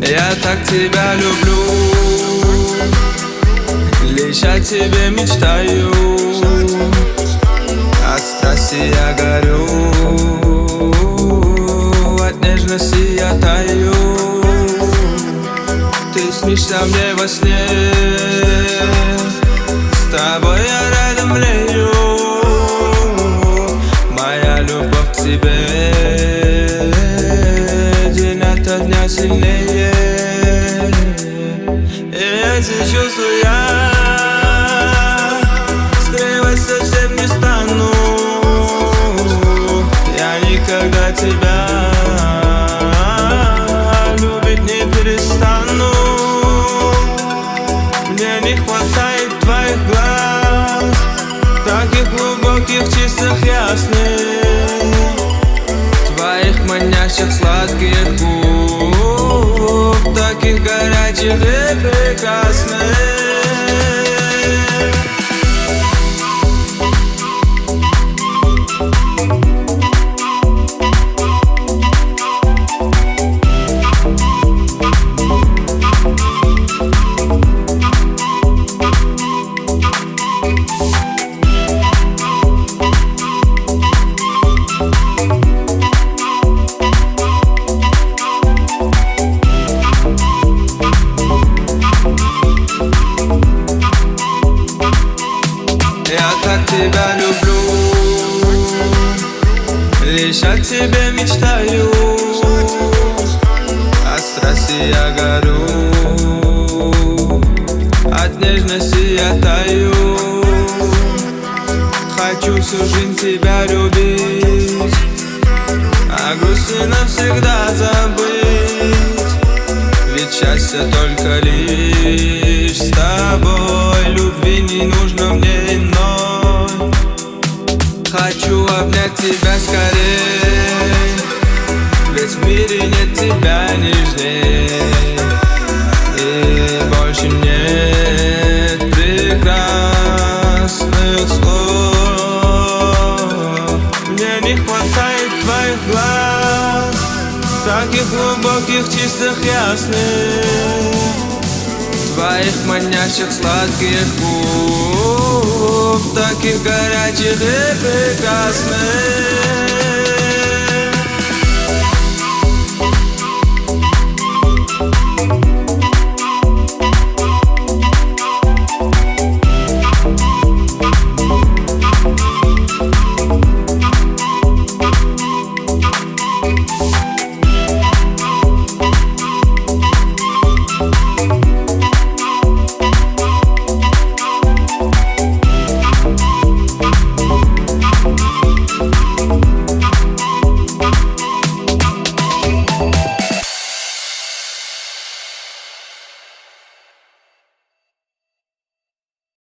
Я так тебя люблю, лишь о тебе мечтаю. От страсти я горю, от нежности я таю. Ты снишься мне во сне, с тобой я рядом млею. Моя любовь к тебе день ото дня сильнее. Эти чувства я скрывать совсем не стану. Я никогда тебя любить не перестану. Мне не хватает твоих глаз, таких глубоких, чистых, ясных, твоих манящих сладких губ, таких горячих и прекрасных. Я так тебя люблю, лишь о тебе мечтаю. От страсти я горю, от нежности я таю. Хочу всю жизнь тебя любить, а грусти навсегда забыть. Ведь счастье только лишь с тобой, любви не нужно мне иной. Хочу обнять тебя скорей, ведь в мире нет тебя нежней. И больше нет прекрасных слов. Мне не хватает твоих глаз, таких глубоких, чистых, ясных, твоих манящих сладких губ, таких горячих и прекрасных.